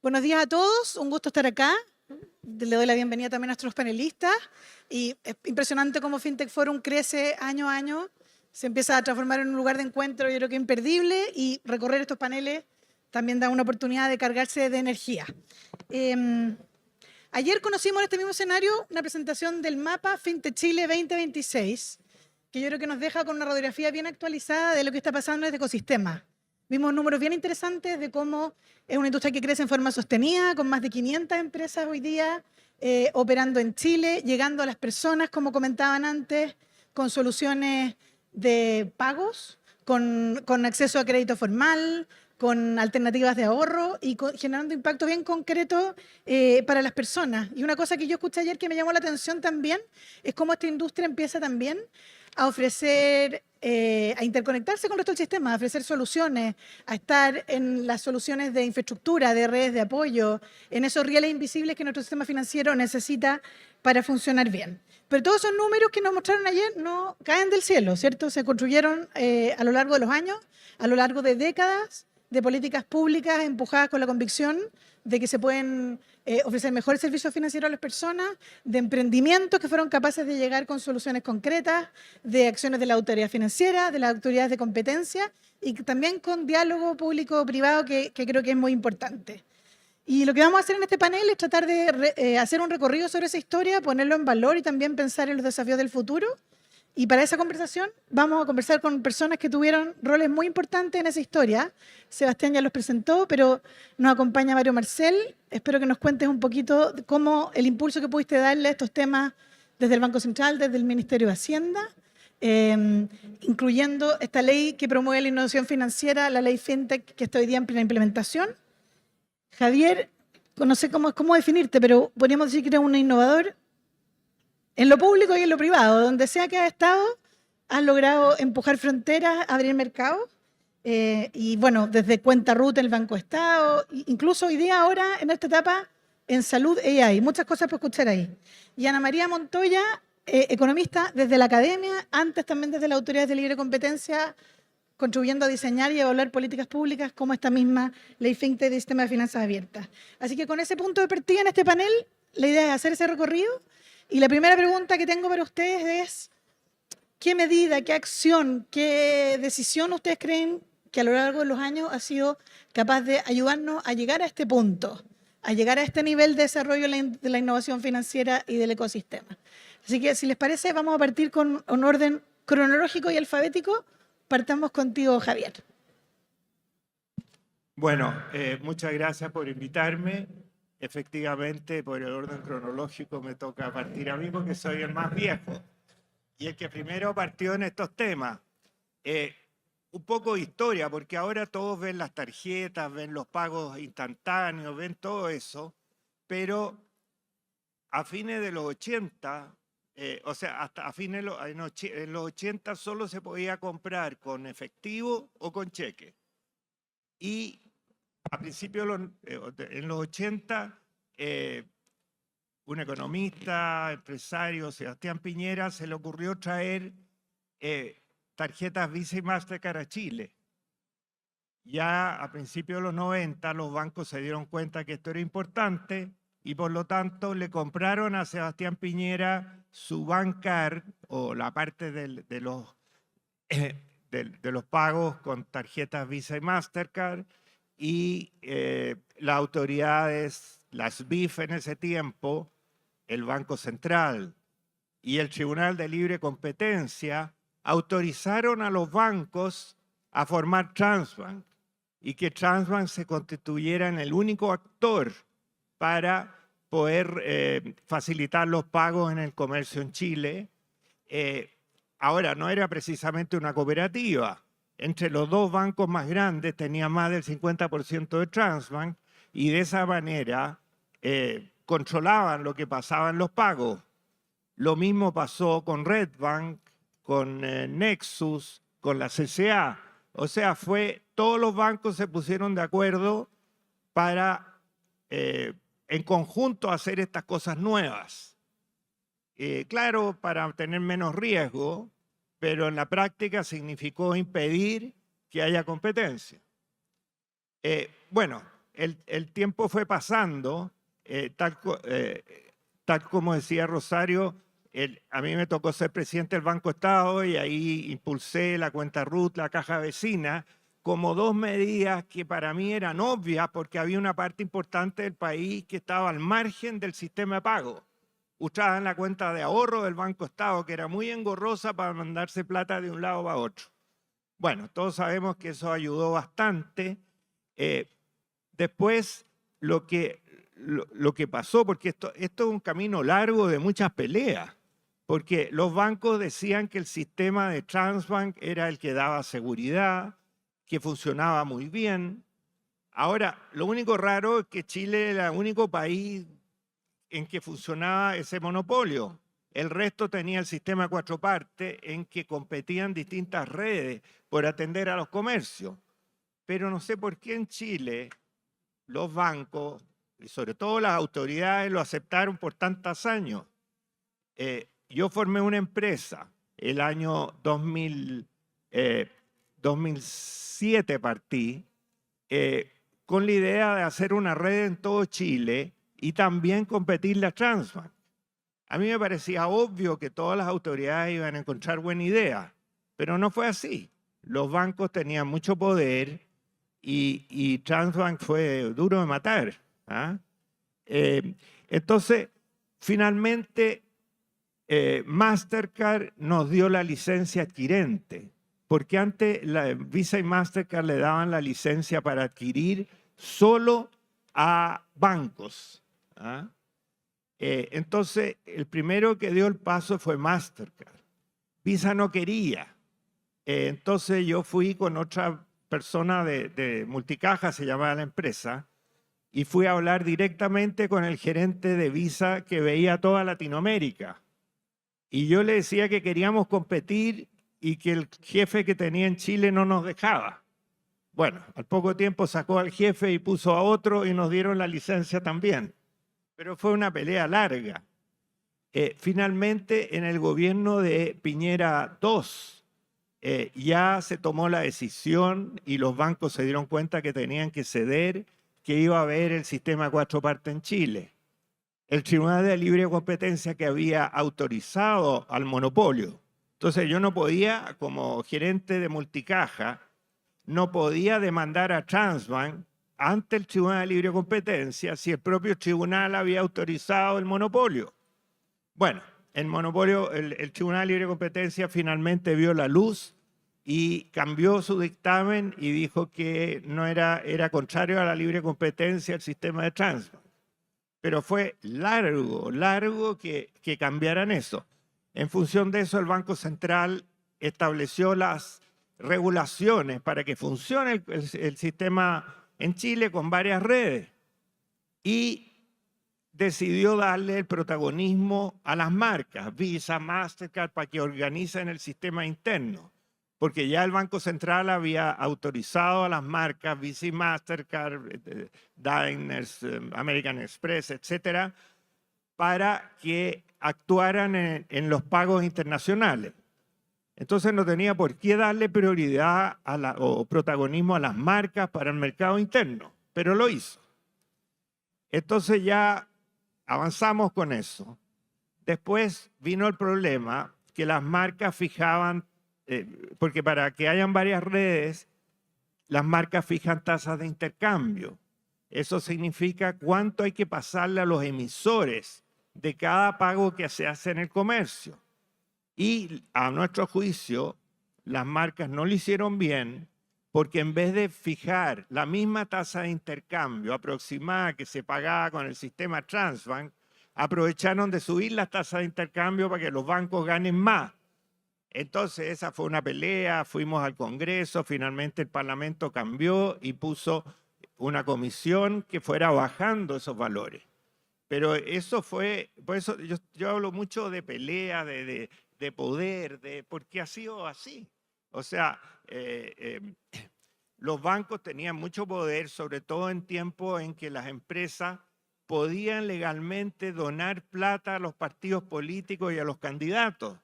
Buenos días a todos, un gusto estar acá. Le doy la bienvenida también a nuestros panelistas. Y es impresionante cómo FinTech Forum crece año a año, se empieza a transformar en un lugar de encuentro, yo creo que imperdible, y recorrer estos paneles también da una oportunidad de cargarse de energía. Eh, Ayer conocimos en este mismo escenario una presentación del mapa FinTech Chile 2026, que yo creo que nos deja con una radiografía bien actualizada de lo que está pasando en este ecosistema. Vimos números bien interesantes de cómo es una industria que crece en forma sostenida, con más de 500 empresas hoy día operando en Chile, llegando a las personas, como comentaban antes, con soluciones de pagos, con acceso a crédito formal, con alternativas de ahorro y generando impacto bien concreto para las personas. Y una cosa que yo escuché ayer que me llamó la atención también es cómo esta industria empieza también a ofrecer, a interconectarse con el resto del sistema, a ofrecer soluciones, a estar en las soluciones de infraestructura, de redes de apoyo, en esos rieles invisibles que nuestro sistema financiero necesita para funcionar bien. Pero todos esos números que nos mostraron ayer no caen del cielo, ¿cierto? Se construyeron a lo largo de los años, a lo largo de décadas de políticas públicas empujadas con la convicción de que se pueden ofrecer mejores servicios financieros a las personas, de emprendimientos que fueron capaces de llegar con soluciones concretas, de acciones de la autoridad financiera, de las autoridades de competencia y también con diálogo público-privado que creo que es muy importante. Y lo que vamos a hacer en este panel es tratar de hacer un recorrido sobre esa historia, ponerlo en valor y también pensar en los desafíos del futuro. Y para esa conversación vamos a conversar con personas que tuvieron roles muy importantes en esa historia. Sebastián ya los presentó, pero nos acompaña Mario Marcel. Espero que nos cuentes un poquito de cómo el impulso que pudiste darle a estos temas desde el Banco Central, desde el Ministerio de Hacienda, eh, incluyendo esta ley que promueve la innovación financiera, la ley FinTech, que está hoy día en plena implementación. Javier, no sé cómo definirte, pero podríamos decir que eres un innovador en lo público y en lo privado. Donde sea que has estado, has logrado empujar fronteras, abrir mercados. Y bueno, desde cuenta RUT en el Banco Estado, incluso hoy día, ahora, en esta etapa, en salud AI. Muchas cosas por escuchar ahí. Y Ana María Montoya, economista desde la academia, antes también desde las autoridades de libre competencia, contribuyendo a diseñar y evaluar políticas públicas como esta misma ley FinTech de sistema de finanzas abiertas. Así que con ese punto de partida en este panel, la idea es hacer ese recorrido. Y la primera pregunta que tengo para ustedes es, ¿qué medida, qué acción, qué decisión ustedes creen que a lo largo de los años ha sido capaz de ayudarnos a llegar a este punto, a llegar a este nivel de desarrollo de la innovación financiera y del ecosistema? Así que, si les parece, vamos a partir con un orden cronológico y alfabético. Partamos contigo, Javier. Bueno, muchas gracias por invitarme. Efectivamente, por el orden cronológico me toca partir a mí porque soy el más viejo y el que primero partió en estos temas. Un poco de historia, porque ahora todos ven las tarjetas, ven los pagos instantáneos, ven todo eso, pero a fines de los 80, o sea, hasta a fines en los 80 solo se podía comprar con efectivo o con cheque. Y a principios en los 80, un economista, empresario, Sebastián Piñera, se le ocurrió traer tarjetas Visa y Mastercard a Chile. Ya a principios de los 90 los bancos se dieron cuenta que esto era importante y por lo tanto le compraron a Sebastián Piñera su Bancard o la parte de los pagos con tarjetas Visa y Mastercard y las autoridades, las BIF en ese tiempo, el Banco Central y el Tribunal de Libre Competencia autorizaron a los bancos a formar Transbank y que Transbank se constituyera en el único actor para poder facilitar los pagos en el comercio en Chile. Ahora, no era precisamente una cooperativa. Entre los dos bancos más grandes tenía más del 50% de Transbank y de esa manera controlaban lo que pasaba en los pagos. Lo mismo pasó con Redbank, con Nexus, con la CCA. O sea, todos los bancos se pusieron de acuerdo para en conjunto hacer estas cosas nuevas. Claro, para tener menos riesgo, pero en la práctica significó impedir que haya competencia. Bueno, el tiempo fue pasando, tal como decía Rosario, a mí me tocó ser presidente del Banco Estado y ahí impulsé la cuenta RUT, la caja vecina, como dos medidas que para mí eran obvias porque había una parte importante del país que estaba al margen del sistema de pago. Usaban la cuenta de ahorro del Banco Estado, que era muy engorrosa para mandarse plata de un lado para otro. Bueno, todos sabemos que eso ayudó bastante. Después, lo que pasó, porque esto es un camino largo de muchas peleas, porque los bancos decían que el sistema de Transbank era el que daba seguridad, que funcionaba muy bien. Ahora, lo único raro es que Chile era el único país en que funcionaba ese monopolio. El resto tenía el sistema de cuatro partes en que competían distintas redes por atender a los comercios. Pero no sé por qué en Chile los bancos y sobre todo las autoridades lo aceptaron por tantos años. Yo formé una empresa el año 2007 partí con la idea de hacer una red en todo Chile y también competirle a Transbank. A mí me parecía obvio que todas las autoridades iban a encontrar buena idea, pero no fue así. Los bancos tenían mucho poder y Transbank fue duro de matar. ¿Ah? Entonces, finalmente, Mastercard nos dio la licencia adquirente, porque antes Visa y Mastercard le daban la licencia para adquirir solo a bancos. ¿Ah? Entonces, el primero que dio el paso fue Mastercard. Visa no quería. Entonces yo fui con otra persona de Multicaja, se llamaba la empresa, y fui a hablar directamente con el gerente de Visa que veía toda Latinoamérica. Y yo le decía que queríamos competir y que el jefe que tenía en Chile no nos dejaba. Bueno, al poco tiempo sacó al jefe y puso a otro y nos dieron la licencia también. Pero fue una pelea larga. Finalmente, en el gobierno de Piñera II, ya se tomó la decisión y los bancos se dieron cuenta que tenían que ceder, que iba a haber el sistema de cuatro partes en Chile. El Tribunal de Libre Competencia que había autorizado al monopolio. Entonces yo no podía, como gerente de Multicaja, no podía demandar a Transbank ante el Tribunal de Libre Competencia si el propio tribunal había autorizado el monopolio. Bueno, el Tribunal de Libre Competencia finalmente vio la luz y cambió su dictamen y dijo que no era contrario a la libre competencia el sistema de Transbank. Pero fue largo que cambiaran eso. En función de eso, el Banco Central estableció las regulaciones para que funcione el sistema en Chile con varias redes y decidió darle el protagonismo a las marcas, Visa, Mastercard, para que organicen el sistema interno, porque ya el Banco Central había autorizado a las marcas Visa y Mastercard, Diners, American Express, etcétera, para que actuaran en los pagos internacionales. Entonces no tenía por qué darle prioridad o protagonismo a las marcas para el mercado interno, pero lo hizo. Entonces ya avanzamos con eso. Después vino el problema que las marcas fijaban, porque para que hayan varias redes, las marcas fijan tasas de intercambio. Eso significa cuánto hay que pasarle a los emisores de cada pago que se hace en el comercio. Y a nuestro juicio, las marcas no lo hicieron bien porque en vez de fijar la misma tasa de intercambio aproximada que se pagaba con el sistema Transbank, aprovecharon de subir las tasas de intercambio para que los bancos ganen más. Entonces esa fue una pelea, fuimos al Congreso, finalmente el Parlamento cambió y puso una comisión que fuera bajando esos valores. Pero eso fue, por eso yo hablo mucho de pelea, de poder, porque ha sido así. O sea, los bancos tenían mucho poder, sobre todo en tiempos en que las empresas podían legalmente donar plata a los partidos políticos y a los candidatos.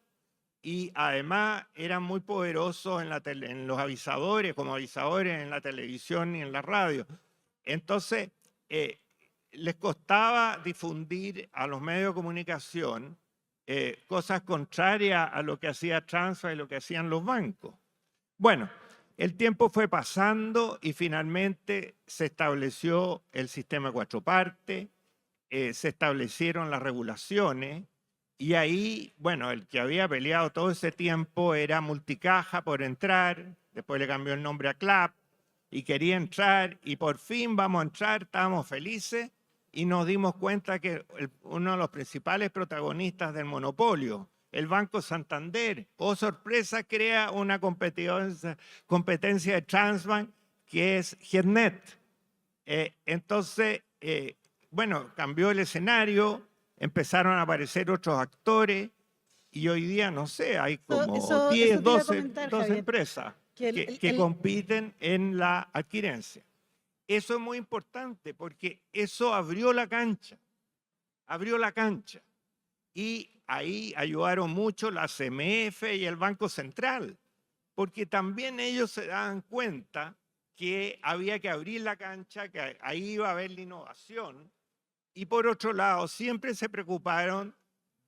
Y además eran muy poderosos en los avisadores, como avisadores en la televisión y en la radio. Entonces, les costaba difundir a los medios de comunicación cosas contrarias a lo que hacía Transfer y lo que hacían los bancos. Bueno, el tiempo fue pasando y finalmente se estableció el sistema de 4 partes, se establecieron las regulaciones y ahí, bueno, el que había peleado todo ese tiempo era Multicaja por entrar, después le cambió el nombre a CLAP y quería entrar y por fin vamos a entrar, estábamos felices y nos dimos cuenta que uno de los principales protagonistas del monopolio, el Banco Santander, oh sorpresa, crea una competencia de Transbank que es Getnet. Entonces, bueno, cambió el escenario, empezaron a aparecer otros actores y hoy día, no sé, hay como Eso 10, te iba a 12 comentar, Javier, empresas que que compiten en la adquirencia. Eso es muy importante porque eso abrió la cancha. Y ahí ayudaron mucho la CMF y el Banco Central, porque también ellos se daban cuenta que había que abrir la cancha, que ahí iba a haber la innovación. Y por otro lado, siempre se preocuparon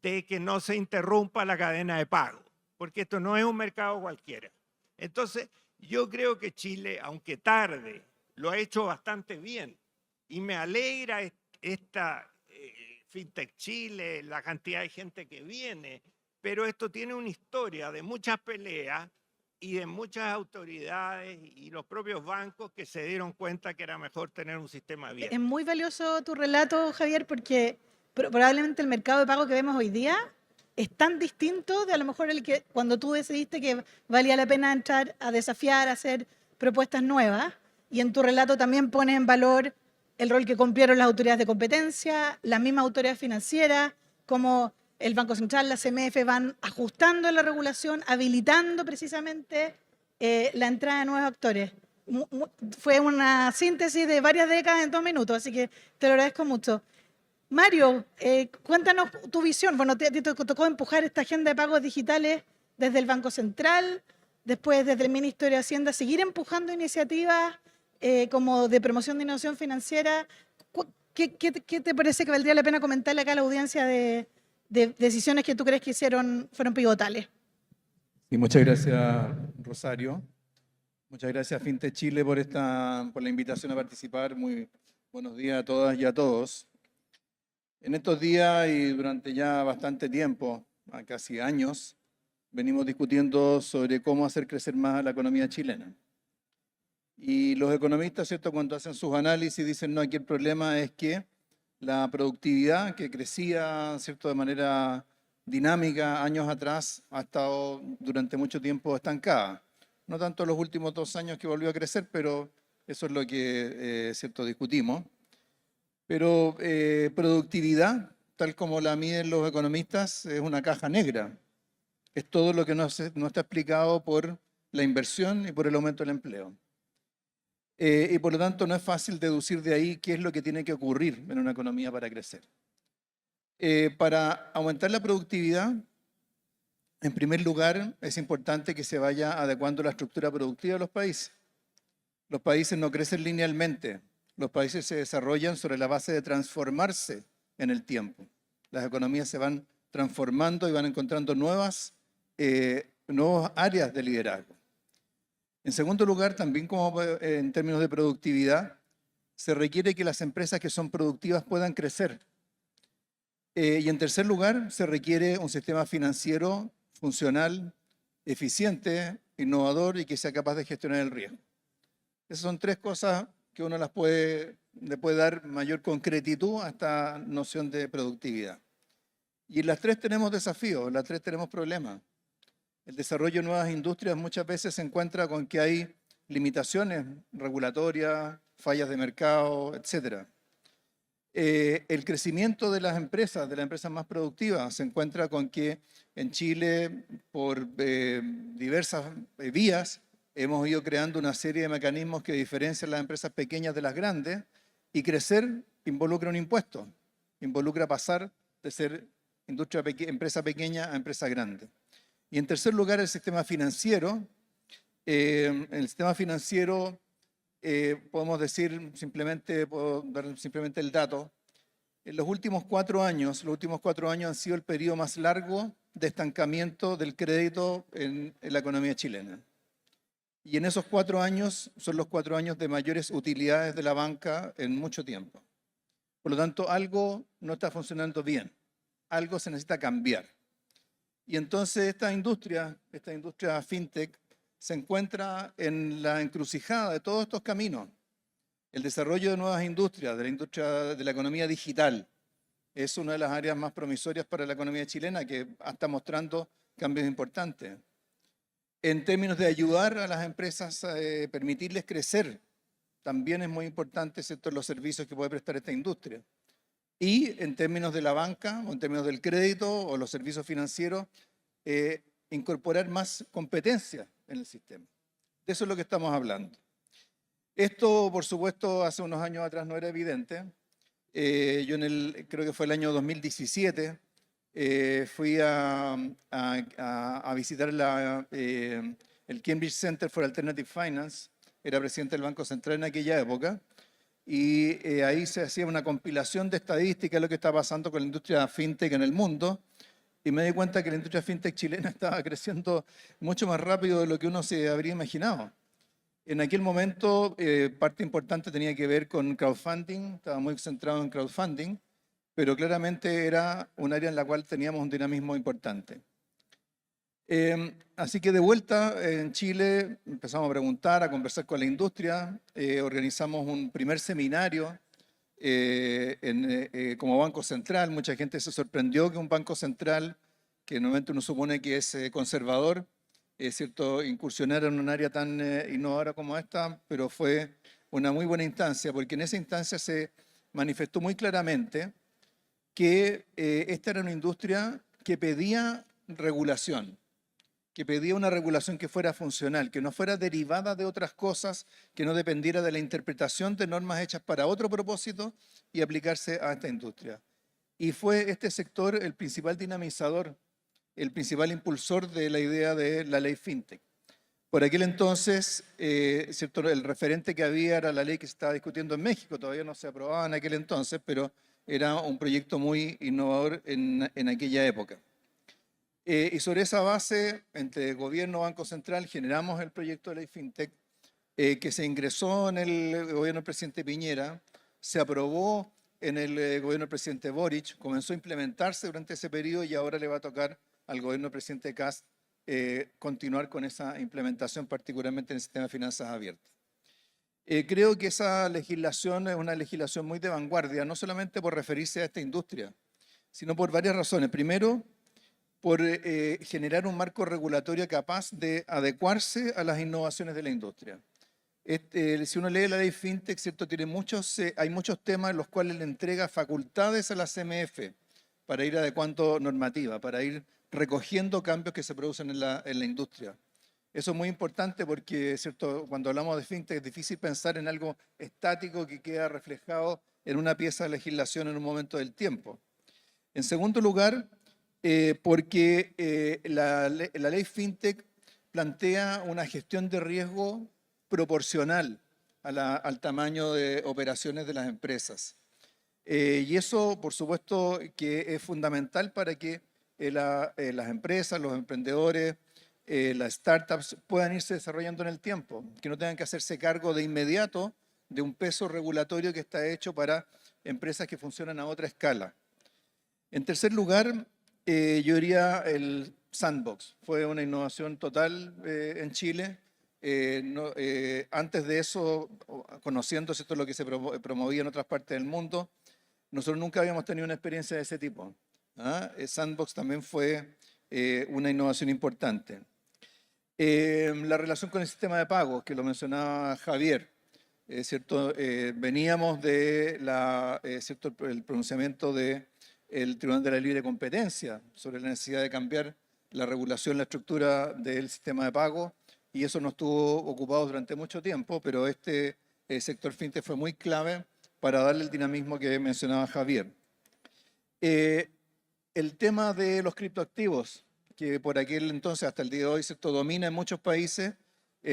de que no se interrumpa la cadena de pago, porque esto no es un mercado cualquiera. Entonces, yo creo que Chile, aunque tarde, lo ha hecho bastante bien. Y me alegra esta FinTech Chile, la cantidad de gente que viene, pero esto tiene una historia de muchas peleas y de muchas autoridades y los propios bancos que se dieron cuenta que era mejor tener un sistema abierto. Es muy valioso tu relato, Javier, porque probablemente el mercado de pago que vemos hoy día es tan distinto de a lo mejor el que cuando tú decidiste que valía la pena entrar a desafiar, a hacer propuestas nuevas. Y en tu relato también pones en valor el rol que cumplieron las autoridades de competencia, las mismas autoridades financieras, como el Banco Central, la CMF van ajustando la regulación, habilitando precisamente la entrada de nuevos actores. Fue una síntesis de varias décadas en 2 minutos, así que te lo agradezco mucho. Mario, cuéntanos tu visión. Bueno, te tocó empujar esta agenda de pagos digitales desde el Banco Central, después desde el Ministerio de Hacienda, seguir empujando iniciativas como de promoción de innovación financiera. ¿Qué te parece que valdría la pena comentarle acá a la audiencia de decisiones que tú crees que fueron pivotales? Y muchas gracias, Rosario. Muchas gracias a FinTech Chile por la invitación a participar. Muy buenos días a todas y a todos. En estos días y durante ya bastante tiempo, casi años, venimos discutiendo sobre cómo hacer crecer más a la economía chilena. Y los economistas, ¿cierto?, cuando hacen sus análisis dicen, no, aquí el problema es que la productividad que crecía, ¿cierto?, de manera dinámica años atrás ha estado durante mucho tiempo estancada. No tanto los últimos 2 años que volvió a crecer, pero eso es lo que, ¿cierto?, discutimos. Pero productividad, tal como la miden los economistas, es una caja negra. Es todo lo que no está explicado por la inversión y por el aumento del empleo. Y por lo tanto no es fácil deducir de ahí qué es lo que tiene que ocurrir en una economía para crecer. Para aumentar la productividad, en primer lugar, es importante que se vaya adecuando la estructura productiva de los países. Los países no crecen linealmente. Los países se desarrollan sobre la base de transformarse en el tiempo. Las economías se van transformando y van encontrando nuevas áreas de liderazgo. En segundo lugar, también como en términos de productividad, se requiere que las empresas que son productivas puedan crecer. Y en tercer lugar, se requiere un sistema financiero funcional, eficiente, innovador y que sea capaz de gestionar el riesgo. Esas son 3 cosas que uno le puede dar mayor concretitud a esta noción de productividad. Y en las 3 tenemos desafíos, en las 3 tenemos problemas. El desarrollo de nuevas industrias muchas veces se encuentra con que hay limitaciones regulatorias, fallas de mercado, etc. El crecimiento de las empresas más productivas, se encuentra con que en Chile, por diversas vías, hemos ido creando una serie de mecanismos que diferencian las empresas pequeñas de las grandes, y crecer involucra un impuesto, involucra pasar de ser empresa pequeña a empresa grande. Y en tercer lugar, el sistema financiero. El sistema financiero podemos decir simplemente, puedo dar simplemente el dato, en los últimos 4 años, han sido el periodo más largo de estancamiento del crédito en la economía chilena. Y en esos 4 años son los 4 años de mayores utilidades de la banca en mucho tiempo. Por lo tanto, algo no está funcionando bien, algo se necesita cambiar. Y entonces esta industria fintech, se encuentra en la encrucijada de todos estos caminos. El desarrollo de nuevas industrias, de la industria de la economía digital, es una de las áreas más promisorias para la economía chilena que está mostrando cambios importantes. En términos de ayudar a las empresas, permitirles crecer, también es muy importante, ¿cierto?, los servicios que puede prestar esta industria. Y en términos de la banca, o en términos del crédito, o los servicios financieros, incorporar más competencia en el sistema. De eso es lo que estamos hablando. Esto, por supuesto, hace unos años atrás no era evidente. Yo creo que fue el año 2017, fui a visitar el Cambridge Center for Alternative Finance, era presidente del Banco Central en aquella época, y ahí se hacía una compilación de estadísticas de lo que está pasando con la industria fintech en el mundo, y me di cuenta que la industria fintech chilena estaba creciendo mucho más rápido de lo que uno se habría imaginado. En aquel momento, parte importante tenía que ver con crowdfunding, estaba muy centrado en crowdfunding, pero claramente era un área en la cual teníamos un dinamismo importante. Así que de vuelta en Chile empezamos a preguntar, a conversar con la industria, organizamos un primer seminario como Banco Central. Mucha gente se sorprendió que un Banco Central, que normalmente uno supone que es conservador, ¿cierto?, incursionar en un área tan innovadora como esta, pero fue una muy buena instancia, porque en esa instancia se manifestó muy claramente que esta era una industria que pedía regulación, que pedía una regulación que fuera funcional, que no fuera derivada de otras cosas, que no dependiera de la interpretación de normas hechas para otro propósito y aplicarse a esta industria. Y fue este sector el principal dinamizador, el principal impulsor de la idea de la ley FinTech. Por aquel entonces, ¿cierto?, el referente que había era la ley que se estaba discutiendo en México, todavía no se aprobaba en aquel entonces, pero era un proyecto muy innovador en aquella época. Y sobre esa base, entre gobierno y Banco Central, generamos el proyecto de ley FinTech, que se ingresó en el gobierno del presidente Piñera, se aprobó en el gobierno del presidente Boric, comenzó a implementarse durante ese periodo y ahora le va a tocar al gobierno del presidente Kast continuar con esa implementación, particularmente en el sistema de finanzas abiertas. Creo que esa legislación es una legislación muy de vanguardia, no solamente por referirse a esta industria, sino por varias razones. Primero, por generar un marco regulatorio capaz de adecuarse a las innovaciones de la industria. Si uno lee la ley FinTech, ¿cierto?, hay muchos temas en los cuales le entrega facultades a la CMF para ir adecuando normativa, para ir recogiendo cambios que se producen en la industria. Eso es muy importante porque, ¿cierto?, cuando hablamos de FinTech es difícil pensar en algo estático que queda reflejado en una pieza de legislación en un momento del tiempo. En segundo lugar, porque la ley FinTech plantea una gestión de riesgo proporcional al tamaño de operaciones de las empresas. Y eso, por supuesto, que es fundamental para que las empresas, los emprendedores, las startups puedan irse desarrollando en el tiempo, que no tengan que hacerse cargo de inmediato de un peso regulatorio que está hecho para empresas que funcionan a otra escala. En tercer lugar, yo diría el sandbox. Fue una innovación total en Chile. Antes de eso, conociendo esto lo que se promovía en otras partes del mundo, nosotros nunca habíamos tenido una experiencia de ese tipo. El sandbox también fue una innovación importante. La relación con el sistema de pagos, que lo mencionaba Javier, ¿cierto? Veníamos de ¿cierto?, el pronunciamiento del Tribunal de la Libre Competencia sobre la necesidad de cambiar la regulación, la estructura del sistema de pago, y eso nos estuvo ocupado durante mucho tiempo, pero este sector fintech fue muy clave para darle el dinamismo que mencionaba Javier. El tema de los criptoactivos, que por aquel entonces hasta el día de hoy, ¿cierto?, domina en muchos países,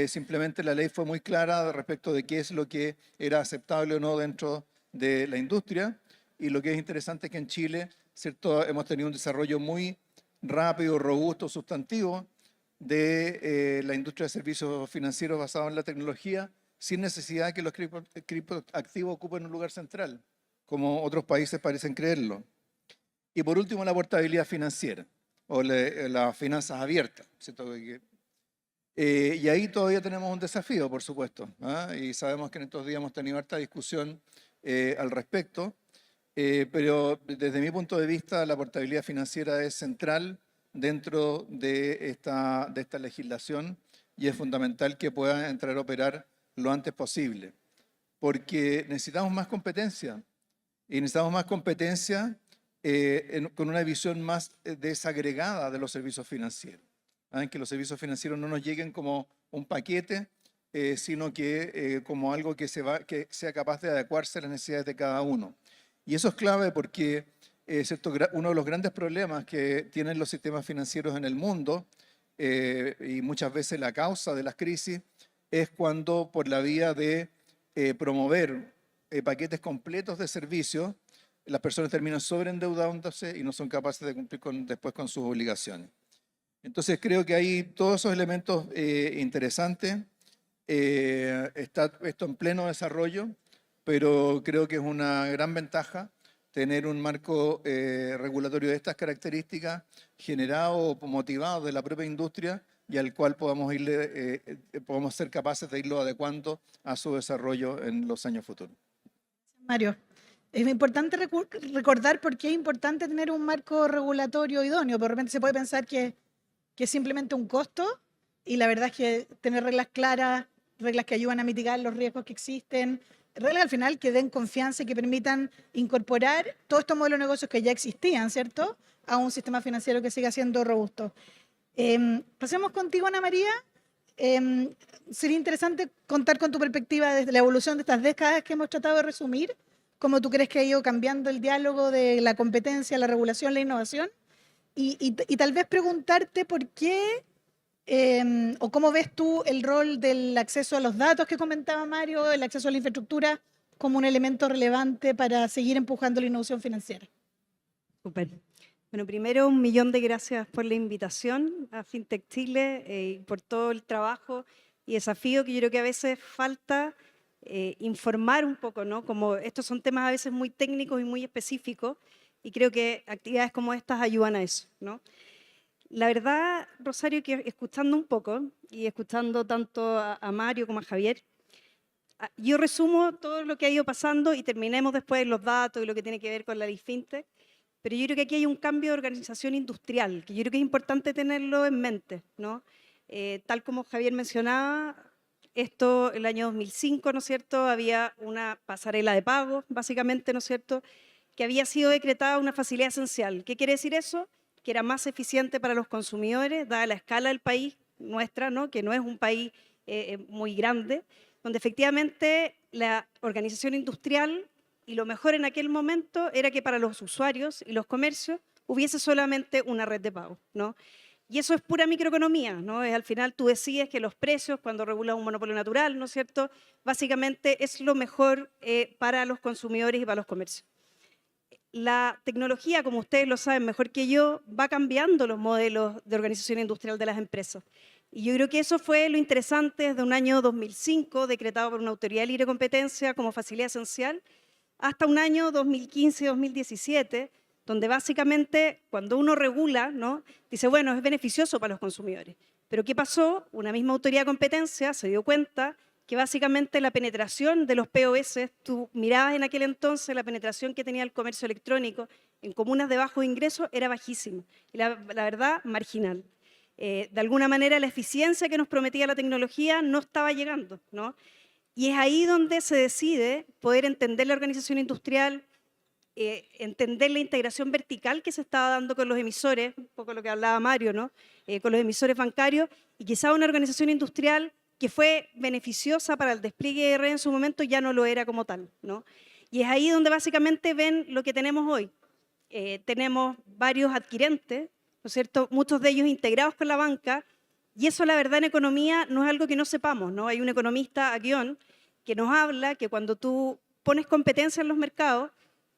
simplemente la ley fue muy clara respecto de qué es lo que era aceptable o no dentro de la industria. Y lo que es interesante es que en Chile, ¿cierto?, hemos tenido un desarrollo muy rápido, robusto, sustantivo de la industria de servicios financieros basado en la tecnología, sin necesidad de que los criptoactivos ocupen un lugar central, como otros países parecen creerlo. Y por último, la portabilidad financiera o las finanzas abiertas, ¿cierto? Y ahí todavía tenemos un desafío, por supuesto, ¿ah? Y sabemos que en estos días hemos tenido harta discusión al respecto, pero desde mi punto de vista la portabilidad financiera es central dentro de esta legislación y es fundamental que pueda entrar a operar lo antes posible, porque necesitamos más competencia y necesitamos más competencia con una visión más desagregada de los servicios financieros. En que los servicios financieros no nos lleguen como un paquete, sino que como algo que sea capaz de adecuarse a las necesidades de cada uno. Y eso es clave porque uno de los grandes problemas que tienen los sistemas financieros en el mundo, y muchas veces la causa de las crisis, es cuando por la vía de promover paquetes completos de servicios, las personas terminan sobreendeudándose y no son capaces de cumplir después con sus obligaciones. Entonces creo que hay todos esos elementos interesantes. Está esto en pleno desarrollo, pero creo que es una gran ventaja tener un marco regulatorio de estas características generado o motivado de la propia industria y al cual podamos ser capaces de irlo adecuando a su desarrollo en los años futuros. Mario, es importante recordar por qué es importante tener un marco regulatorio idóneo. Por repente se puede pensar que es simplemente un costo y la verdad es que tener reglas claras, reglas que ayudan a mitigar los riesgos que existen, reglas al final que den confianza y que permitan incorporar todos estos modelos de negocios que ya existían, ¿cierto?, a un sistema financiero que siga siendo robusto. Pasemos contigo, Ana María. Sería interesante contar con tu perspectiva desde la evolución de estas décadas que hemos tratado de resumir, cómo tú crees que ha ido cambiando el diálogo de la competencia, la regulación, la innovación, y tal vez preguntarte por qué o cómo ves tú el rol del acceso a los datos que comentaba Mario, el acceso a la infraestructura como un elemento relevante para seguir empujando la innovación financiera. Súper. Bueno, primero, 1.000.000 de gracias por la invitación a FinTech Chile y por todo el trabajo y desafío que yo creo que a veces falta informar un poco, ¿no? Como estos son temas a veces muy técnicos y muy específicos y creo que actividades como estas ayudan a eso, ¿no? La verdad, Rosario, que escuchando un poco y escuchando tanto a Mario como a Javier, yo resumo todo lo que ha ido pasando y terminemos después los datos y lo que tiene que ver con la ley FinTech, pero yo creo que aquí hay un cambio de organización industrial, que yo creo que es importante tenerlo en mente, ¿no? Tal como Javier mencionaba, esto el año 2005, ¿no es cierto?, había una pasarela de pagos, básicamente, ¿no es cierto?, que había sido decretada una facilidad esencial. ¿Qué quiere decir eso? Que era más eficiente para los consumidores, dada la escala del país nuestra, ¿no?, que no es un país muy grande, donde efectivamente la organización industrial y lo mejor en aquel momento era que para los usuarios y los comercios hubiese solamente una red de pago, ¿no? Y eso es pura microeconomía, ¿no? Al final tú decides que los precios, cuando regulas un monopolio natural, ¿no es cierto?, básicamente es lo mejor para los consumidores y para los comercios. La tecnología, como ustedes lo saben mejor que yo, va cambiando los modelos de organización industrial de las empresas. Y yo creo que eso fue lo interesante desde un año 2005, decretado por una autoridad de libre competencia como facilidad esencial, hasta un año 2015-2017, donde básicamente cuando uno regula, ¿no?, dice, bueno, es beneficioso para los consumidores. Pero ¿qué pasó? Una misma autoridad de competencia se dio cuenta que básicamente la penetración de los POS, tú mirabas en aquel entonces la penetración que tenía el comercio electrónico en comunas de bajo ingreso era bajísima, y la verdad, marginal. De alguna manera la eficiencia que nos prometía la tecnología no estaba llegando, ¿no? Y es ahí donde se decide poder entender la organización industrial, entender la integración vertical que se estaba dando con los emisores, un poco lo que hablaba Mario, ¿no?, con los emisores bancarios, y quizá una organización industrial que fue beneficiosa para el despliegue de red en su momento ya no lo era como tal, ¿no? Y es ahí donde básicamente ven lo que tenemos hoy. Tenemos varios adquirentes, ¿no es cierto?, muchos de ellos integrados con la banca, Y eso, la verdad, en economía no es algo que no sepamos, ¿no? Hay un economista, Aguillón, que nos habla que cuando tú pones competencia en los mercados,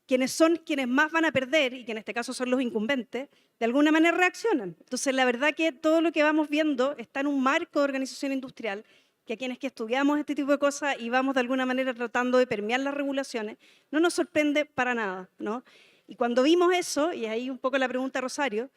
quienes más van a perder, y que en este caso son los incumbentes, de alguna manera reaccionan. Entonces, la verdad que todo lo que vamos viendo está en un marco de organización industrial, que a quienes que estudiamos este tipo de cosas y vamos de alguna manera tratando de permear las regulaciones, no nos sorprende para nada, ¿no? Y cuando vimos eso, y ahí un poco la pregunta, Rosario,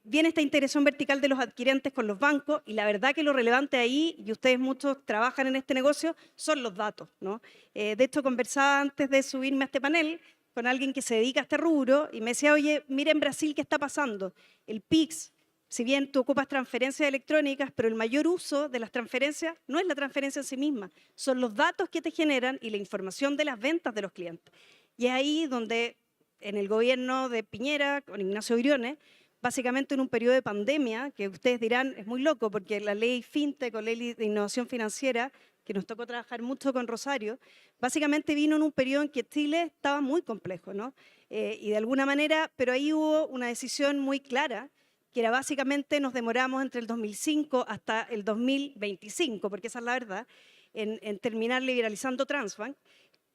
viene esta integración vertical de los adquirentes con los bancos, y la verdad que lo relevante ahí, y ustedes muchos trabajan en este negocio, son los datos, ¿no? De hecho, conversaba antes de subirme a este panel con alguien que se dedica a este rubro, y me decía, oye, mira en Brasil qué está pasando. El PIX, si bien tú ocupas transferencias electrónicas, pero el mayor uso de las transferencias no es la transferencia en sí misma, son los datos que te generan y la información de las ventas de los clientes. Y es ahí donde en el gobierno de Piñera, con Ignacio Briones, básicamente en un periodo de pandemia, que ustedes dirán es muy loco porque la ley FinTech o ley de innovación financiera, que nos tocó trabajar mucho con Rosario, básicamente vino en un periodo en que Chile estaba muy complejo, ¿no? Y de alguna manera, pero ahí hubo una decisión muy clara, que era básicamente nos demoramos entre el 2005 hasta el 2025, porque esa es la verdad, en terminar liberalizando Transbank.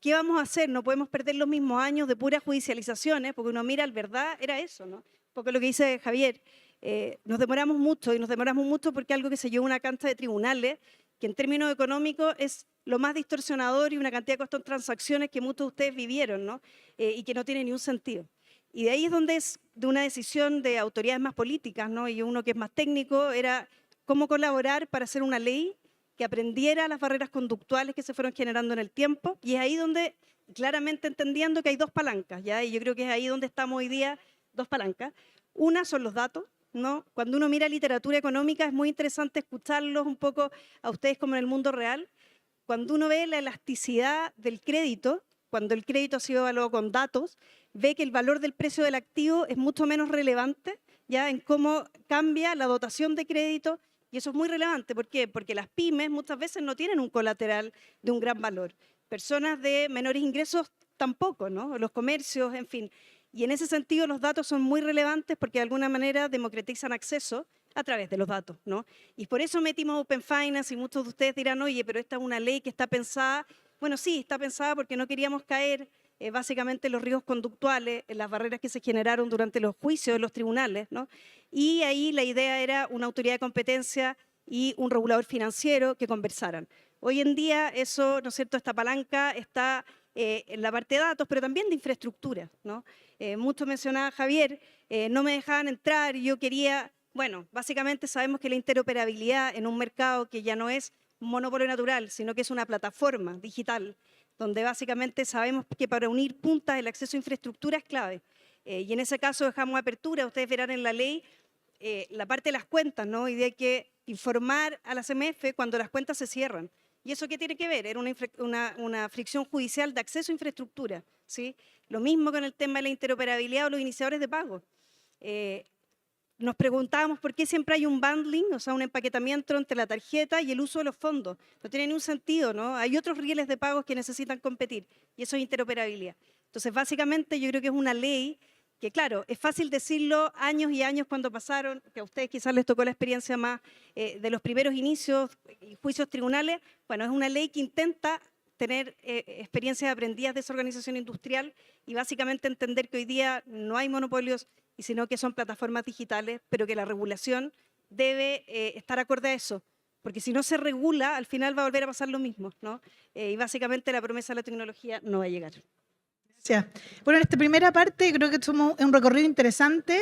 ¿Qué vamos a hacer? No podemos perder los mismos años de puras judicializaciones, porque uno mira, la verdad era eso, ¿no? Porque lo que dice Javier, nos demoramos mucho, y nos demoramos mucho porque algo que se llevó una cancha de tribunales, que en términos económicos es lo más distorsionador y una cantidad de costos en transacciones que muchos de ustedes vivieron, ¿no? Y que no tiene ni un sentido. Y de ahí es donde es de una decisión de autoridades más políticas, ¿no? Y uno que es más técnico, era cómo colaborar para hacer una ley que aprendiera las barreras conductuales que se fueron generando en el tiempo, y es ahí donde, claramente entendiendo que hay dos palancas, ¿ya? Y yo creo que es ahí donde estamos hoy día, dos palancas. Una son los datos, ¿no? Cuando uno mira literatura económica es muy interesante escucharlos un poco a ustedes como en el mundo real. Cuando uno ve la elasticidad del crédito, cuando el crédito ha sido evaluado con datos, ve que el valor del precio del activo es mucho menos relevante, ¿ya? En cómo cambia la dotación de crédito. Y eso es muy relevante. ¿Por qué? Porque las pymes muchas veces no tienen un colateral de un gran valor. Personas de menores ingresos tampoco, ¿no? Los comercios, en fin. Y en ese sentido los datos son muy relevantes porque de alguna manera democratizan acceso a través de los datos, ¿no? Y por eso metimos Open Finance, y muchos de ustedes dirán, oye, pero esta es una ley que está pensada. Bueno, sí, está pensada porque no queríamos caer básicamente en los riesgos conductuales, en las barreras que se generaron durante los juicios de los tribunales, ¿no? Y ahí la idea era una autoridad de competencia y un regulador financiero que conversaran. Hoy en día eso, ¿no es cierto?, esta palanca está en la parte de datos, pero también de infraestructura, ¿no? Mucho mencionaba Javier, no me dejaban entrar y yo quería, bueno, básicamente sabemos que la interoperabilidad en un mercado que ya no es un monopolio natural, sino que es una plataforma digital, donde básicamente sabemos que para unir puntas el acceso a infraestructura es clave. Y en ese caso dejamos apertura, ustedes verán en la ley, la parte de las cuentas, ¿no? Y de que informar a la CMF cuando las cuentas se cierran. ¿Y eso qué tiene que ver? Era una fricción judicial de acceso a infraestructura, ¿sí? Lo mismo con el tema de la interoperabilidad o los iniciadores de pago. Nos preguntábamos por qué siempre hay un bundling, o sea, un empaquetamiento entre la tarjeta y el uso de los fondos. No tiene ningún sentido, ¿no? Hay otros rieles de pagos que necesitan competir, y eso es interoperabilidad. Entonces, básicamente, yo creo que es una ley que, claro, es fácil decirlo años y años cuando pasaron, que a ustedes quizás les tocó la experiencia más de los primeros inicios y juicios tribunales. Bueno, es una ley que intenta tener experiencias aprendidas de esa organización industrial y básicamente entender que hoy día no hay monopolios, y sino que son plataformas digitales, pero que la regulación debe estar acorde a eso, porque si no se regula, al final va a volver a pasar lo mismo, ¿no? Y básicamente la promesa de la tecnología no va a llegar. Gracias. Bueno, en esta primera parte creo que somos un recorrido interesante.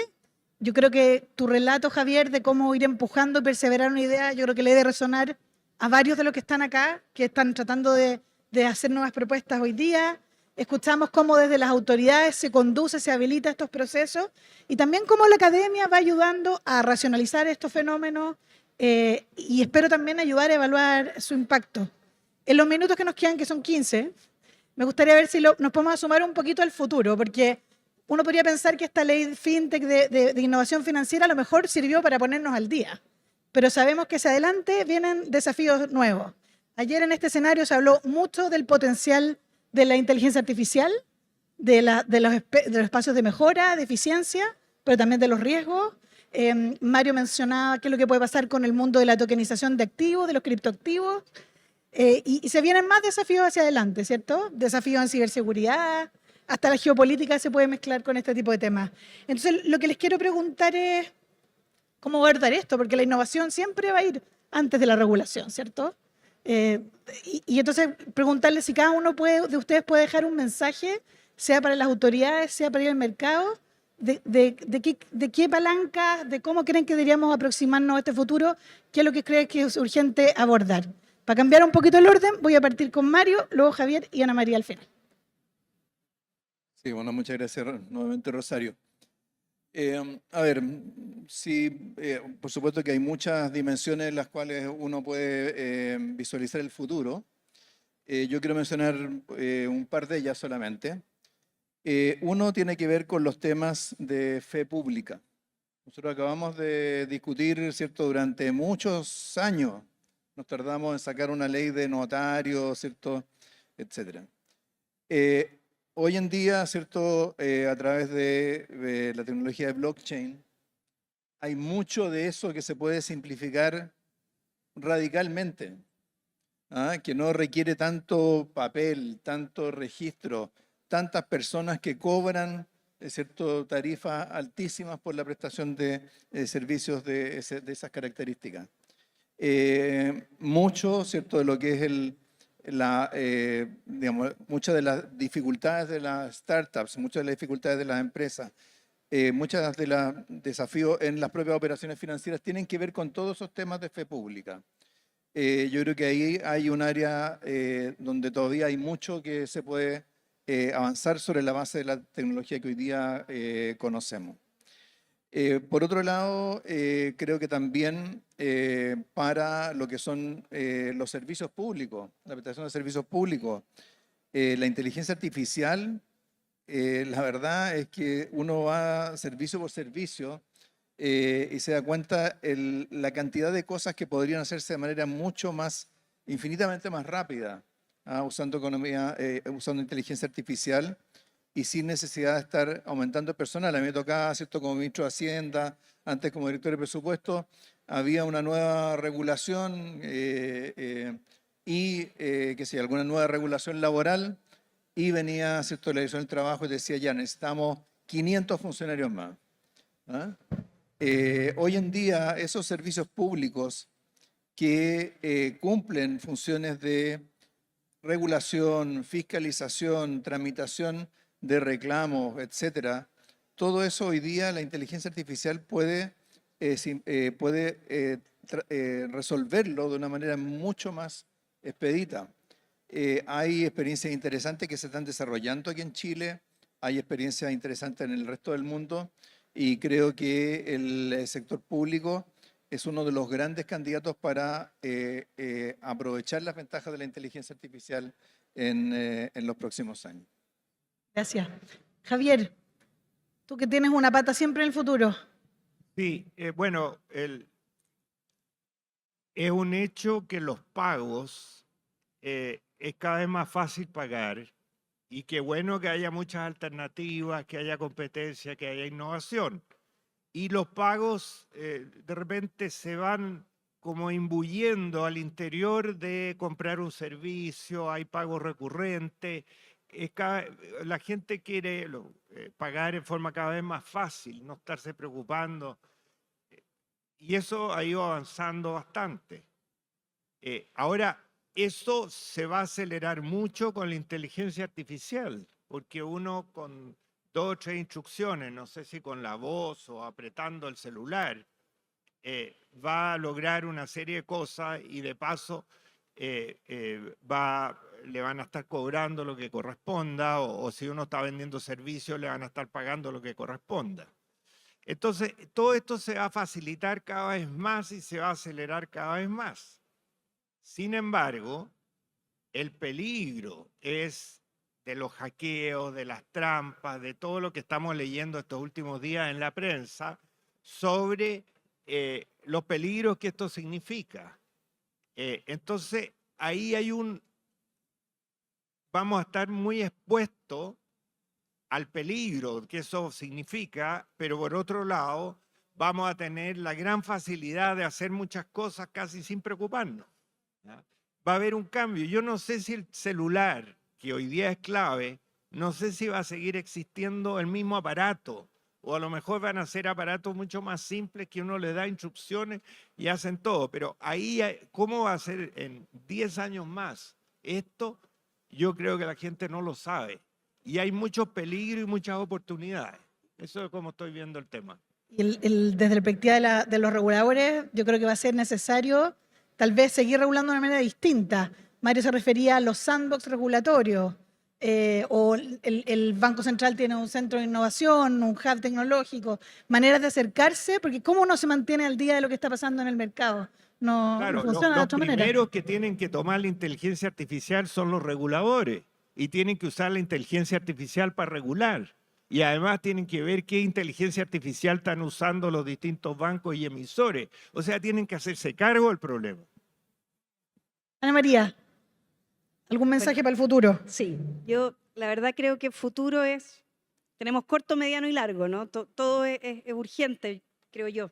Yo creo que tu relato, Javier, de cómo ir empujando y perseverar una idea, yo creo que le debe resonar a varios de los que están acá, que están tratando de hacer nuevas propuestas hoy día. Escuchamos cómo desde las autoridades se conduce, se habilita estos procesos, y también cómo la academia va ayudando a racionalizar estos fenómenos y espero también ayudar a evaluar su impacto. En los minutos que nos quedan, que son 15, me gustaría ver si nos podemos asomar un poquito al futuro, porque uno podría pensar que esta ley FinTech de innovación financiera a lo mejor sirvió para ponernos al día, pero sabemos que hacia adelante vienen desafíos nuevos. Ayer en este escenario se habló mucho del potencial de la inteligencia artificial, de los espacios de mejora, de eficiencia, pero también de los riesgos. Mario mencionaba qué es lo que puede pasar con el mundo de la tokenización de activos, de los criptoactivos. Y se vienen más desafíos hacia adelante, ¿cierto? Desafíos en ciberseguridad, hasta la geopolítica se puede mezclar con este tipo de temas. Entonces, lo que les quiero preguntar es cómo abordar esto, porque la innovación siempre va a ir antes de la regulación, ¿cierto? Y entonces preguntarles si cada uno de ustedes puede dejar un mensaje, sea para las autoridades, sea para ir al mercado, de qué palanca, de cómo creen que deberíamos aproximarnos a este futuro, qué es lo que creen que es urgente abordar. Para cambiar un poquito el orden, voy a partir con Mario, luego Javier y Ana María al final. Sí, bueno, muchas gracias nuevamente, Rosario. A ver, sí, por supuesto que hay muchas dimensiones en las cuales uno puede visualizar el futuro. Yo quiero mencionar un par de ellas solamente. Uno tiene que ver con los temas de fe pública. Nosotros acabamos de discutir, ¿cierto?, durante muchos años. Nos tardamos en sacar una ley de notarios, ¿cierto?, etcétera. Hoy en día, ¿cierto?, a través de la tecnología de blockchain, hay mucho de eso que se puede simplificar radicalmente, que no requiere tanto papel, tanto registro, tantas personas que cobran, ¿cierto?, tarifas altísimas por la prestación de servicios de esas características. Mucho, ¿cierto?, de lo que es digamos, muchas de las dificultades de las startups, muchas de las dificultades de las empresas, muchas de los desafíos en las propias operaciones financieras tienen que ver con todos esos temas de fe pública. Yo creo que ahí hay un área donde todavía hay mucho que se puede avanzar sobre la base de la tecnología que hoy día conocemos. Por otro lado, creo que también para lo que son los servicios públicos, la prestación de servicios públicos, la inteligencia artificial, la verdad es que uno va servicio por servicio y se da cuenta la cantidad de cosas que podrían hacerse de manera mucho más, infinitamente más rápida, usando inteligencia artificial y sin necesidad de estar aumentando el personal. A mí me tocaba, ¿cierto?, como ministro de Hacienda, antes como director de presupuesto, había una nueva regulación alguna nueva regulación laboral y venía, ¿cierto?, la Dirección del Trabajo y decía, ya necesitamos 500 funcionarios más. Hoy en día esos servicios públicos que cumplen funciones de regulación, fiscalización, tramitación de reclamos, etcétera, todo eso hoy día la inteligencia artificial puede resolverlo de una manera mucho más expedita. Hay experiencias interesantes que se están desarrollando aquí en Chile, hay experiencias interesantes en el resto del mundo y creo que el sector público es uno de los grandes candidatos para aprovechar las ventajas de la inteligencia artificial en los próximos años. Gracias. Javier, tú que tienes una pata siempre en el futuro. Sí, bueno, es un hecho que los pagos es cada vez más fácil pagar y qué bueno que haya muchas alternativas, que haya competencia, que haya innovación. Y los pagos de repente se van como imbuyendo al interior de comprar un servicio, hay pagos recurrentes, la gente quiere pagar en forma cada vez más fácil, no estarse preocupando. Y eso ha ido avanzando bastante. Ahora, eso se va a acelerar mucho con la inteligencia artificial, porque uno con 2 o 3 instrucciones, no sé si con la voz o apretando el celular, va a lograr una serie de cosas y de paso le van a estar cobrando lo que corresponda o si uno está vendiendo servicios le van a estar pagando lo que corresponda. Entonces, todo esto se va a facilitar cada vez más y se va a acelerar cada vez más. Sin embargo, el peligro es de los hackeos, de las trampas, de todo lo que estamos leyendo estos últimos días en la prensa sobre los peligros que esto significa. Entonces, ahí vamos a estar muy expuestos al peligro que eso significa, pero por otro lado, vamos a tener la gran facilidad de hacer muchas cosas casi sin preocuparnos. ¿Ya? Va a haber un cambio. Yo no sé si el celular, que hoy día es clave, no sé si va a seguir existiendo el mismo aparato, o a lo mejor van a ser aparatos mucho más simples que uno le da instrucciones y hacen todo. Pero ahí, ¿cómo va a ser en 10 años más? Esto yo creo que la gente no lo sabe. Y hay muchos peligros y muchas oportunidades. Eso es como estoy viendo el tema. Y desde la perspectiva de los reguladores, yo creo que va a ser necesario tal vez seguir regulando de una manera distinta. Mario se refería a los sandbox regulatorios, o el Banco Central tiene un centro de innovación, un hub tecnológico, maneras de acercarse, porque ¿cómo uno se mantiene al día de lo que está pasando en el mercado? No, Claro, no funciona de los otra manera. primeros que tienen que tomar la inteligencia artificial son los reguladores y tienen que usar la inteligencia artificial para regular. Y además tienen que ver qué inteligencia artificial están usando los distintos bancos y emisores. O sea, tienen que hacerse cargo del problema. Ana María, ¿algún mensaje para el futuro? Sí, yo la verdad creo que el futuro tenemos corto, mediano y largo, ¿no? Todo es urgente, creo yo.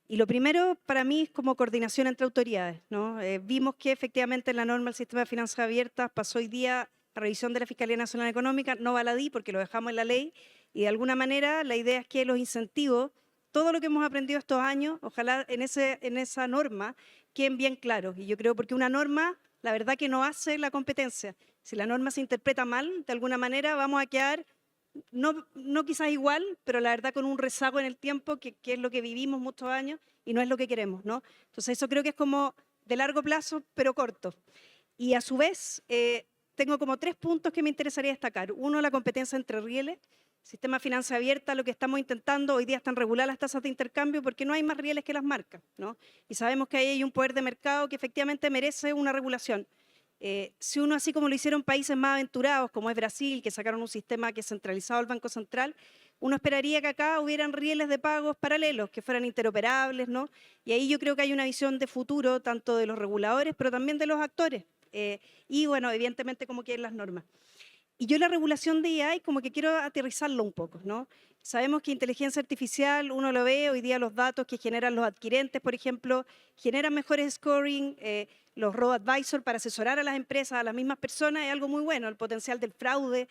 Y lo primero para mí es como coordinación entre autoridades, ¿no? Vimos que efectivamente la norma del sistema de finanzas abiertas pasó hoy día a revisión de la Fiscalía Nacional Económica, no va a la DI porque lo dejamos en la ley, y de alguna manera la idea es que los incentivos, todo lo que hemos aprendido estos años, ojalá en esa norma queden bien claros. Y yo creo porque una norma, la verdad que no hace la competencia. Si la norma se interpreta mal, de alguna manera vamos a quedar, no quizás igual, pero la verdad con un rezago en el tiempo, que es lo que vivimos muchos años y no es lo que queremos, ¿no? Entonces eso creo que es como de largo plazo, pero corto. Y a su vez, tengo como 3 puntos que me interesaría destacar. Uno, la competencia entre rieles. Sistema de finanzas abierta, lo que estamos intentando, hoy día están reguladas las tasas de intercambio porque no hay más rieles que las marcas, ¿no? Y sabemos que ahí hay un poder de mercado que efectivamente merece una regulación. Si uno, así como lo hicieron países más aventurados, como es Brasil, que sacaron un sistema que es centralizado al Banco Central, uno esperaría que acá hubieran rieles de pagos paralelos, que fueran interoperables, ¿no? Y ahí yo creo que hay una visión de futuro, tanto de los reguladores, pero también de los actores. Y bueno, evidentemente como quieren las normas. Y yo la regulación de AI como que quiero aterrizarlo un poco, ¿no? Sabemos que inteligencia artificial, uno lo ve hoy día, los datos que generan los adquirentes, por ejemplo, generan mejores scoring, los robo-advisor para asesorar a las empresas, a las mismas personas, es algo muy bueno, el potencial del fraude.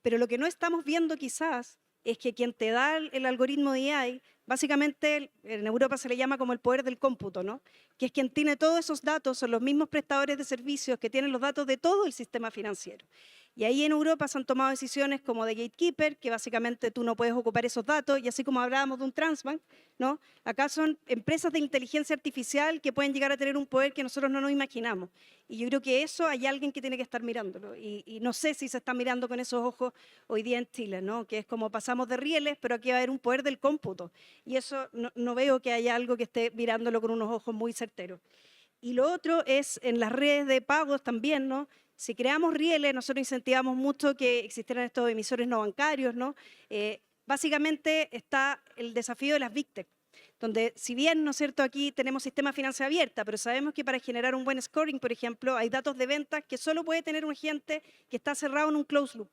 Pero lo que no estamos viendo quizás es que quien te da el algoritmo de AI, básicamente en Europa se le llama como el poder del cómputo, ¿no? Que es quien tiene todos esos datos, son los mismos prestadores de servicios que tienen los datos de todo el sistema financiero. Y ahí en Europa se han tomado decisiones como de gatekeeper, que básicamente tú no puedes ocupar esos datos, y así como hablábamos de un Transbank, ¿no? Acá son empresas de inteligencia artificial que pueden llegar a tener un poder que nosotros no nos imaginamos. Y yo creo que eso hay alguien que tiene que estar mirándolo. Y no sé si se está mirando con esos ojos hoy día en Chile, ¿no? Que es como pasamos de rieles, pero aquí va a haber un poder del cómputo. Y eso no veo que haya algo que esté mirándolo con unos ojos muy certeros. Y lo otro es en las redes de pagos también, ¿no? Si creamos rieles, nosotros incentivamos mucho que existieran estos emisores no bancarios, ¿no? Básicamente está el desafío de las Big Tech, donde si bien, ¿no es cierto?, aquí tenemos sistema de finanzas abierta, pero sabemos que para generar un buen scoring, por ejemplo, hay datos de ventas que solo puede tener un agente que está cerrado en un closed loop.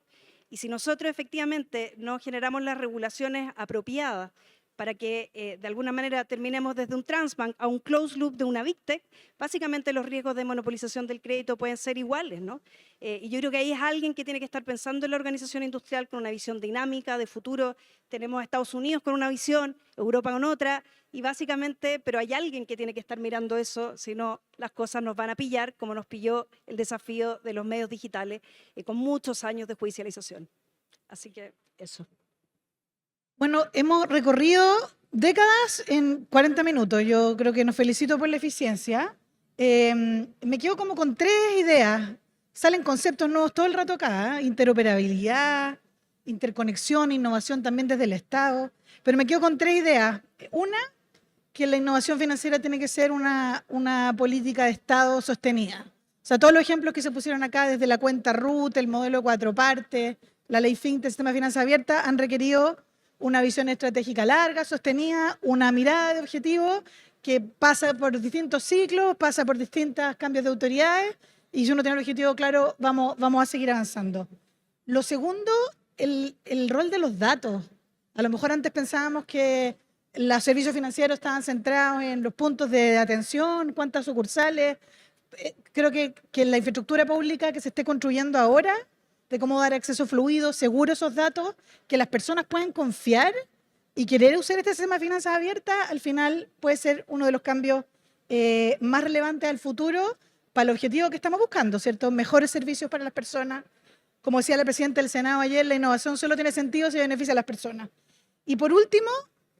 Y si nosotros efectivamente no generamos las regulaciones apropiadas para que de alguna manera terminemos desde un Transbank a un closed loop de una Big Tech, básicamente los riesgos de monopolización del crédito pueden ser iguales, ¿no? Y yo creo que ahí es alguien que tiene que estar pensando en la organización industrial con una visión dinámica de futuro. Tenemos a Estados Unidos con una visión, Europa con otra, y básicamente, pero hay alguien que tiene que estar mirando eso, si no las cosas nos van a pillar, como nos pilló el desafío de los medios digitales, con muchos años de judicialización. Así que eso. Bueno, hemos recorrido décadas en 40 minutos. Yo creo que nos felicito por la eficiencia. Me quedo como con 3 ideas. Salen conceptos nuevos todo el rato acá, ¿eh? Interoperabilidad, interconexión, innovación también desde el Estado. Pero me quedo con 3 ideas. Una, que la innovación financiera tiene que ser una política de Estado sostenida. O sea, todos los ejemplos que se pusieron acá, desde la cuenta RUT, el modelo de 4 partes, la ley FinTech, el sistema de finanzas abiertas, han requerido una visión estratégica larga, sostenida, una mirada de objetivo que pasa por distintos ciclos, pasa por distintos cambios de autoridades, y si uno tiene el objetivo claro, vamos a seguir avanzando. Lo segundo, el rol de los datos. A lo mejor antes pensábamos que Los servicios financieros estaban centrados en los puntos de atención, cuántas sucursales. Creo que la infraestructura pública que se esté construyendo ahora, de cómo dar acceso fluido, seguro a esos datos, que las personas puedan confiar y querer usar este sistema de finanzas abiertas, al final puede ser uno de los cambios más relevantes al futuro para el objetivo que estamos buscando, ¿cierto? Mejores servicios para las personas. Como decía la presidenta del Senado ayer, la innovación solo tiene sentido si beneficia a las personas. Y por último,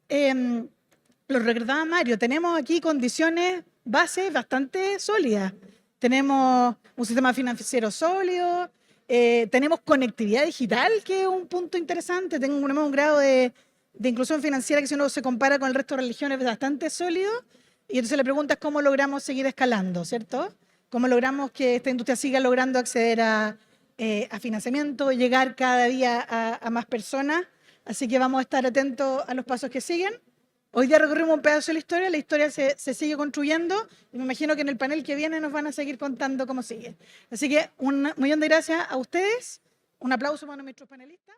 lo recordaba Mario, tenemos aquí condiciones base bastante sólidas. Tenemos un sistema financiero sólido, tenemos conectividad digital, que es un punto interesante, tenemos un grado de inclusión financiera que si uno se compara con el resto de religiones es bastante sólido, y entonces la pregunta es cómo logramos seguir escalando, ¿cierto? ¿Cómo logramos que esta industria siga logrando acceder a financiamiento, llegar cada día a más personas? Así que vamos a estar atentos a los pasos que siguen. Hoy día recorrimos un pedazo de la historia se sigue construyendo y me imagino que en el panel que viene nos van a seguir contando cómo sigue. Así que un millón de gracias a ustedes, un aplauso para nuestros panelistas.